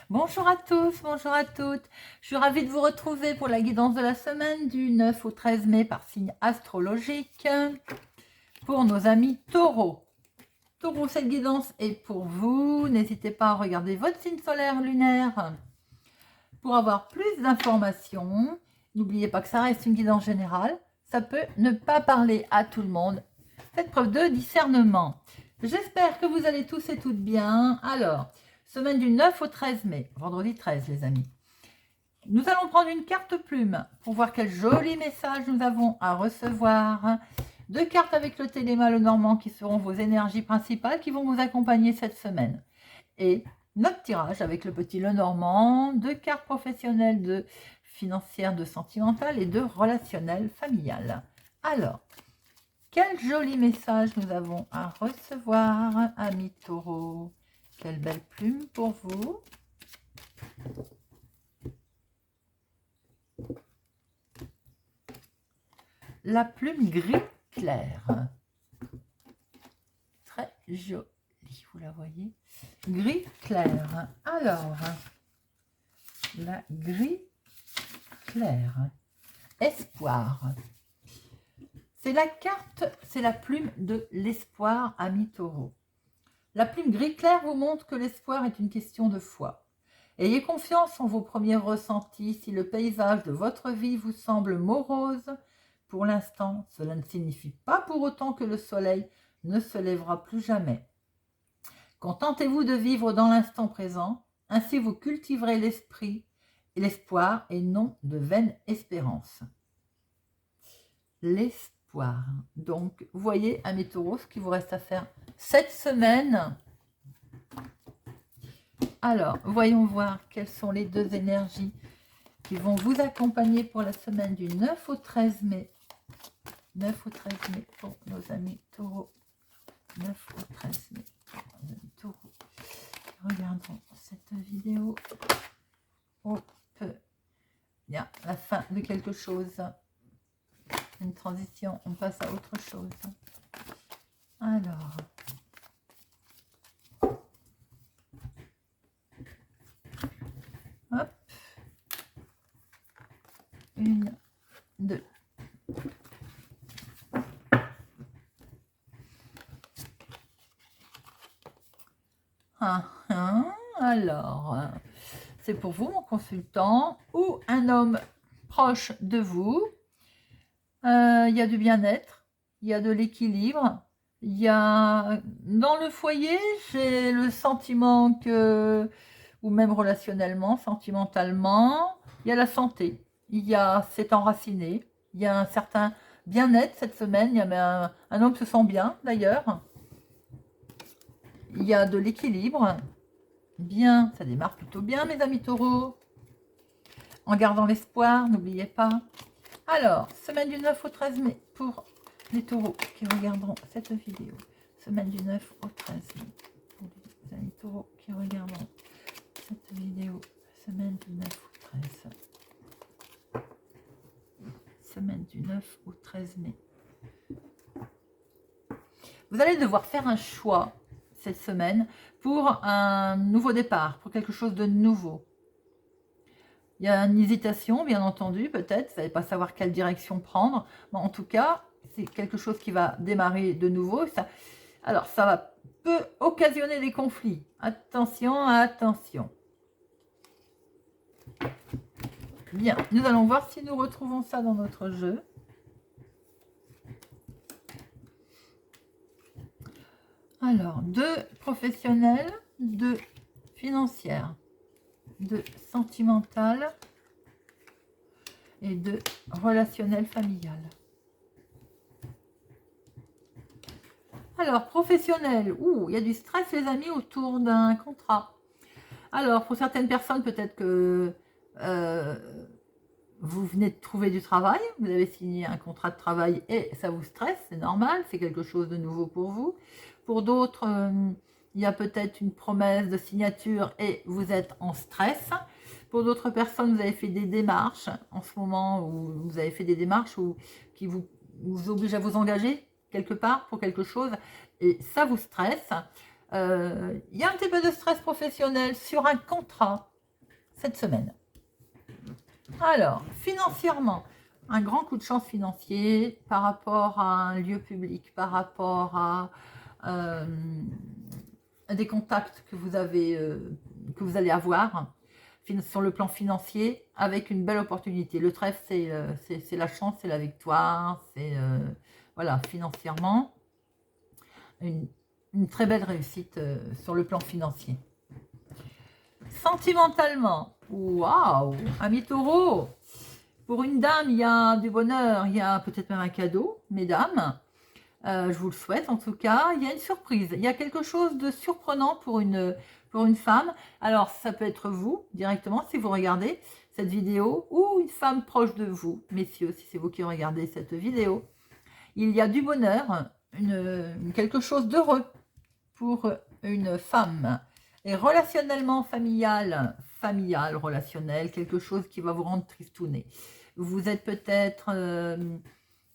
Bonjour à tous, bonjour à toutes. Je suis ravie de vous retrouver pour la guidance de la semaine du 9 au 13 mai par signe astrologique pour nos amis taureaux. Taureau, cette guidance est pour vous. N'hésitez pas à regarder votre signe solaire lunaire pour avoir plus d'informations. N'oubliez pas que ça reste une guidance générale. Ça peut ne pas parler à tout le monde. Faites preuve de discernement. J'espère que vous allez tous et toutes bien. Alors, semaine du 9 au 13 mai, vendredi 13 les amis. Nous allons prendre une carte plume pour voir quel joli message nous avons à recevoir. 2 cartes avec le téléma Lenormand qui seront vos énergies principales qui vont vous accompagner cette semaine. Et notre tirage avec le petit Lenormand, 2 cartes professionnelles, de financières, de sentimentales et de relationnelles familiales. Alors, quel joli message nous avons à recevoir, amis taureaux. Quelle belle plume pour vous. La plume gris clair. Très jolie, vous la voyez. Gris clair. Alors, la gris clair. Espoir. C'est la carte, c'est la plume de l'espoir, amis taureaux. La plume gris clair vous montre que l'espoir est une question de foi. Ayez confiance en vos premiers ressentis. Si le paysage de votre vie vous semble morose, pour l'instant, cela ne signifie pas pour autant que le soleil ne se lèvera plus jamais. Contentez-vous de vivre dans l'instant présent, ainsi vous cultiverez l'esprit et l'espoir et non de vaines espérances. L'espoir. Donc, vous voyez, amis taureaux, ce qu'il vous reste à faire cette semaine. Alors, voyons voir quelles sont les 2 énergies qui vont vous accompagner pour la semaine du 9 au 13 mai. 9 au 13 mai pour nos amis taureaux. 9 au 13 mai pour nos amis taureaux. Regardons cette vidéo. Hop. Bien, la fin de quelque chose. Une transition, on passe à autre chose. Alors. Hop. 1, 2. Alors, c'est pour vous, mon consultant, ou un homme proche de vous. Il y a du bien-être, il y a de l'équilibre, il y a dans le foyer, j'ai le sentiment que, ou même relationnellement, sentimentalement, il y a la santé, il y a, c'est enraciné, il y a un certain bien-être cette semaine, il y a un homme se sent bien d'ailleurs, il y a de l'équilibre, bien, ça démarre plutôt bien mes amis taureaux, en gardant l'espoir, n'oubliez pas. Alors, semaine du 9 au 13 mai pour les taureaux qui regarderont cette vidéo. Semaine du 9 au 13 mai pour les amis taureaux qui regarderont cette vidéo. Semaine du 9 au 13. Semaine du 9 au 13 mai. Vous allez devoir faire un choix cette semaine pour un nouveau départ, pour quelque chose de nouveau. Il y a une hésitation, bien entendu, peut-être. Vous n'allez pas savoir quelle direction prendre. Mais en tout cas, c'est quelque chose qui va démarrer de nouveau. Alors, ça peut occasionner des conflits. Attention, attention. Bien, nous allons voir si nous retrouvons ça dans notre jeu. Alors, 2 professionnels, 2 financières, 2 sentimentales et 2 relationnelles familiales. Alors, professionnel, il y a du stress les amis autour d'un contrat. Alors, pour certaines personnes, peut-être que vous venez de trouver du travail, vous avez signé un contrat de travail et ça vous stresse, c'est normal, c'est quelque chose de nouveau pour vous. Pour d'autres, il y a peut-être une promesse de signature et vous êtes en stress. Pour d'autres personnes, vous avez fait des démarches en ce moment, ou vous avez fait des démarches qui vous obligent à vous engager quelque part pour quelque chose, et ça vous stresse. Il y a un petit peu de stress professionnel sur un contrat cette semaine. Alors, financièrement, un grand coup de chance financier par rapport à un lieu public, par rapport à des contacts que vous avez, que vous allez avoir sur le plan financier, avec une belle opportunité. Le trèfle, c'est la chance, c'est la victoire, c'est voilà, financièrement une très belle réussite sur le plan financier. Sentimentalement, waouh, ami taureau, pour une dame, il y a du bonheur, il y a peut-être même un cadeau, mesdames. Je vous le souhaite en tout cas. Il y a une surprise, il y a quelque chose de surprenant pour une femme. Alors, ça peut être vous directement si vous regardez cette vidéo, ou une femme proche de vous, messieurs, si c'est vous qui regardez cette vidéo. Il y a du bonheur, quelque chose d'heureux pour une femme. Et relationnellement, familial, relationnel, quelque chose qui va vous rendre tristouné. Vous êtes peut-être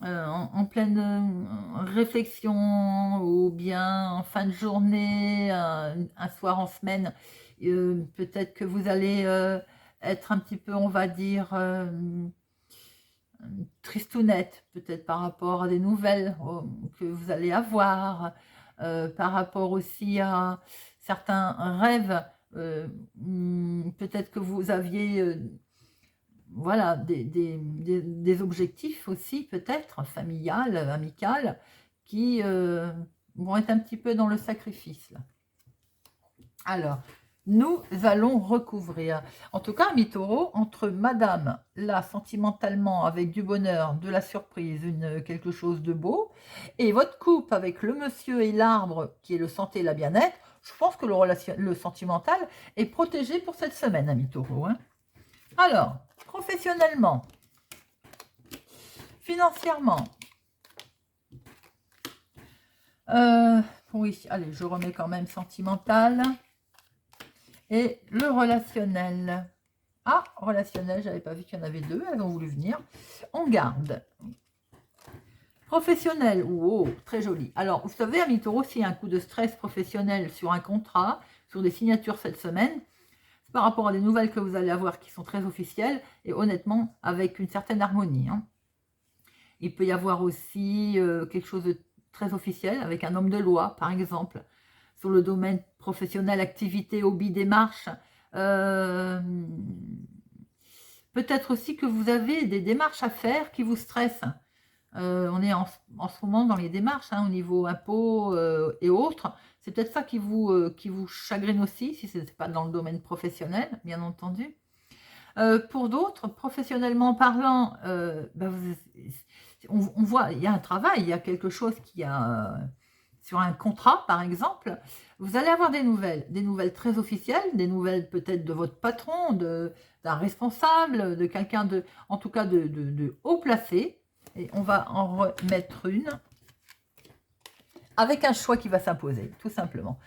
en pleine réflexion, ou bien en fin de journée, un soir en semaine. Peut-être que vous allez être un petit peu, on va dire, tristounette, peut-être par rapport à des nouvelles que vous allez avoir, par rapport aussi à certains rêves, peut-être que vous aviez voilà, des objectifs aussi, peut-être familial, amical, qui vont être un petit peu dans le sacrifice là. Alors, nous allons recouvrir, en tout cas, ami taureau, entre madame, là, sentimentalement, avec du bonheur, de la surprise, quelque chose de beau, et votre couple avec le monsieur et l'arbre, qui est le santé et la bien-être. Je pense que le sentimental est protégé pour cette semaine, ami taureau, hein. Alors, professionnellement, financièrement, oui, allez, je remets quand même sentimental. Et le relationnel. Ah, relationnel, j'avais pas vu qu'il y en avait deux, elles ont voulu venir. On garde. Professionnel, wow, très joli. Alors, vous savez, ami taureau, s'il y a un coup de stress professionnel sur un contrat, sur des signatures cette semaine, c'est par rapport à des nouvelles que vous allez avoir qui sont très officielles, et honnêtement, avec une certaine harmonie, hein. Il peut y avoir aussi quelque chose de très officiel, avec un homme de loi, par exemple, sur le domaine professionnel, activité, hobby, démarche. Peut-être aussi que vous avez des démarches à faire qui vous stressent. On est en ce moment dans les démarches, hein, au niveau impôts et autres. C'est peut-être ça qui vous chagrine aussi, si ce n'est pas dans le domaine professionnel, bien entendu. Pour d'autres, professionnellement parlant, on voit, il y a un travail, il y a quelque chose qui a... sur un contrat, par exemple, vous allez avoir des nouvelles très officielles, des nouvelles peut-être de votre patron, d'un responsable, de quelqu'un en tout cas de haut placé. Et on va en remettre une avec un choix qui va s'imposer, tout simplement.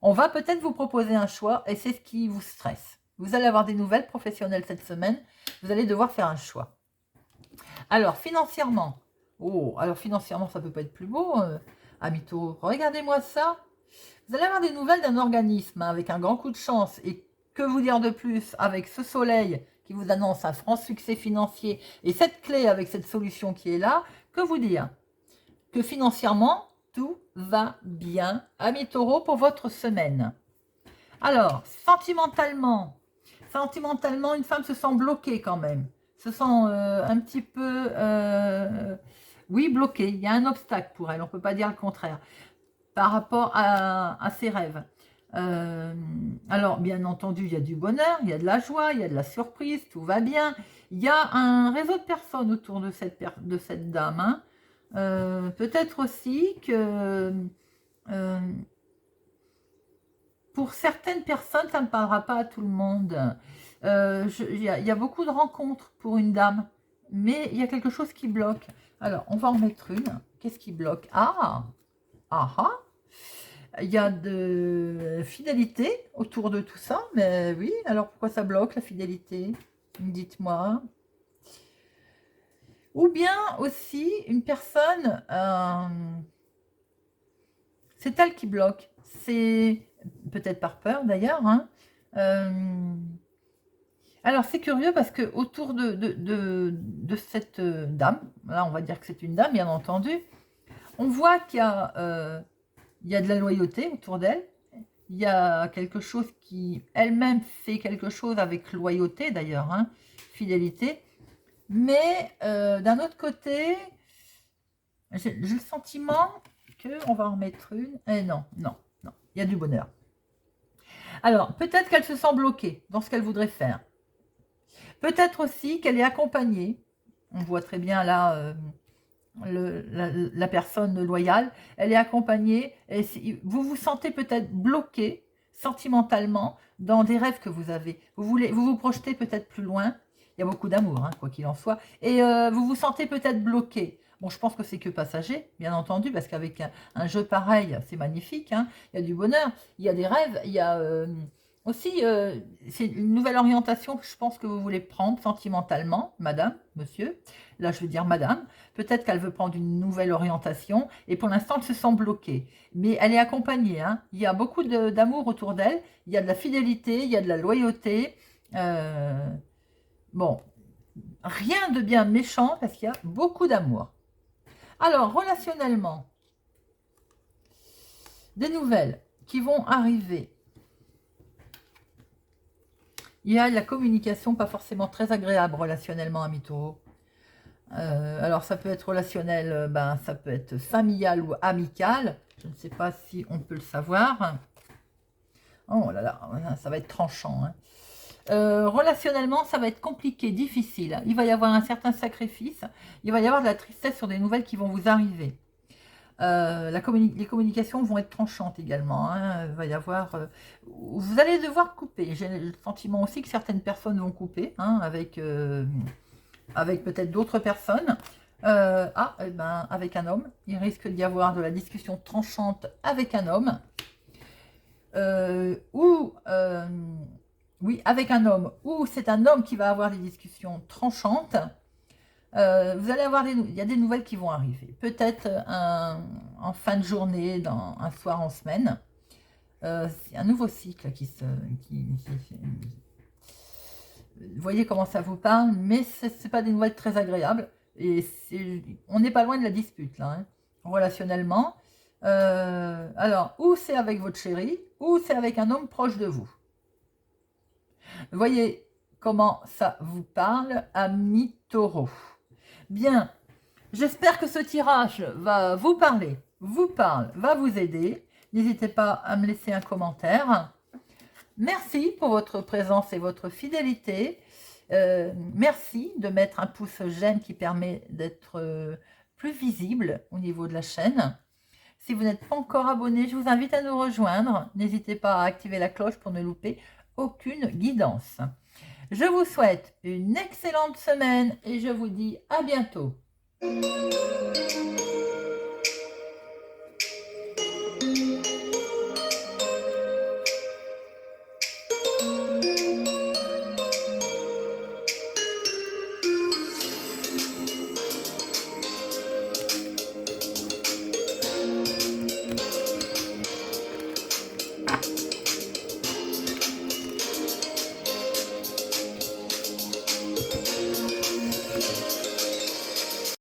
On va peut-être vous proposer un choix et c'est ce qui vous stresse. Vous allez avoir des nouvelles professionnelles cette semaine. Vous allez devoir faire un choix. Alors, financièrement. Oh, alors financièrement, ça ne peut pas être plus beau, ami taureau. Regardez-moi ça. Vous allez avoir des nouvelles d'un organisme, hein, avec un grand coup de chance. Et que vous dire de plus avec ce soleil qui vous annonce un franc succès financier et cette clé avec cette solution qui est là? Que vous dire? Que financièrement, tout va bien, ami taureau, pour votre semaine. Alors, sentimentalement, une femme se sent bloquée quand même. Se sent un petit peu, oui, bloquée. Il y a un obstacle pour elle, on ne peut pas dire le contraire, par rapport à ses rêves. Alors, bien entendu, il y a du bonheur, il y a de la joie, il y a de la surprise, tout va bien. Il y a un réseau de personnes autour de cette dame, hein. Peut-être aussi que pour certaines personnes, ça ne parlera pas à tout le monde. Il y a beaucoup de rencontres pour une dame, mais il y a quelque chose qui bloque. Alors, on va en mettre une. Qu'est-ce qui bloque? Ah, ah, ah. Il y a de fidélité autour de tout ça, mais oui, alors pourquoi ça bloque la fidélité? Dites-moi. Ou bien aussi une personne, c'est elle qui bloque. C'est peut-être par peur d'ailleurs, hein. Alors c'est curieux parce que autour de cette dame, là on va dire que c'est une dame bien entendu, on voit il y a de la loyauté autour d'elle. Il y a quelque chose qui elle-même fait quelque chose avec loyauté d'ailleurs, hein, fidélité. Mais d'un autre côté, j'ai le sentiment qu'on va en mettre une. Et non, non, non, il y a du bonheur. Alors, peut-être qu'elle se sent bloquée dans ce qu'elle voudrait faire. Peut-être aussi qu'elle est accompagnée. On voit très bien là la personne loyale. Elle est accompagnée. Et vous vous sentez peut-être bloqué sentimentalement dans des rêves que vous avez. Vous vous projetez peut-être plus loin. Il y a beaucoup d'amour, hein, quoi qu'il en soit. Et vous vous sentez peut-être bloqué. Bon, je pense que c'est que passager, bien entendu, parce qu'avec un jeu pareil, c'est magnifique. Hein. Il y a du bonheur, il y a des rêves, il y a aussi, c'est une nouvelle orientation que je pense que vous voulez prendre sentimentalement, madame, monsieur. Là, je veux dire madame. Peut-être qu'elle veut prendre une nouvelle orientation et pour l'instant, elle se sent bloquée. Mais elle est accompagnée. Hein. Il y a beaucoup d'amour autour d'elle. Il y a de la fidélité, il y a de la loyauté. Bon, rien de bien méchant parce qu'il y a beaucoup d'amour. Alors, relationnellement, des nouvelles qui vont arriver. Il y a la communication pas forcément très agréable relationnellement, amis taureaux. Alors, ça peut être relationnel, ça peut être familial ou amical. Je ne sais pas si on peut le savoir. Oh là là, ça va être tranchant. Hein. Relationnellement, ça va être compliqué, difficile. Il va y avoir un certain sacrifice. Il va y avoir de la tristesse sur des nouvelles qui vont vous arriver. Les communications vont être tranchantes également. Hein. Il va y avoir, vous allez devoir couper. J'ai le sentiment aussi que certaines personnes vont couper hein, avec peut-être d'autres personnes. Avec un homme. Il risque d'y avoir de la discussion tranchante avec un homme. Oui, avec un homme, ou c'est un homme qui va avoir des discussions tranchantes, vous allez avoir il y a des nouvelles qui vont arriver. Peut-être en fin de journée, un soir en semaine. C'est un nouveau cycle vous voyez comment ça vous parle, mais ce n'est pas des nouvelles très agréables. Et on n'est pas loin de la dispute, là, hein, relationnellement. Alors, ou c'est avec votre chéri, ou c'est avec un homme proche de vous. Vous voyez comment ça vous parle, amis taureaux. Bien, j'espère que ce tirage va vous parler, va vous aider. N'hésitez pas à me laisser un commentaire. Merci pour votre présence et votre fidélité. Merci de mettre un pouce j'aime qui permet d'être plus visible au niveau de la chaîne. Si vous n'êtes pas encore abonné, je vous invite à nous rejoindre. N'hésitez pas à activer la cloche pour ne louper aucune guidance. Je vous souhaite une excellente semaine et je vous dis à bientôt.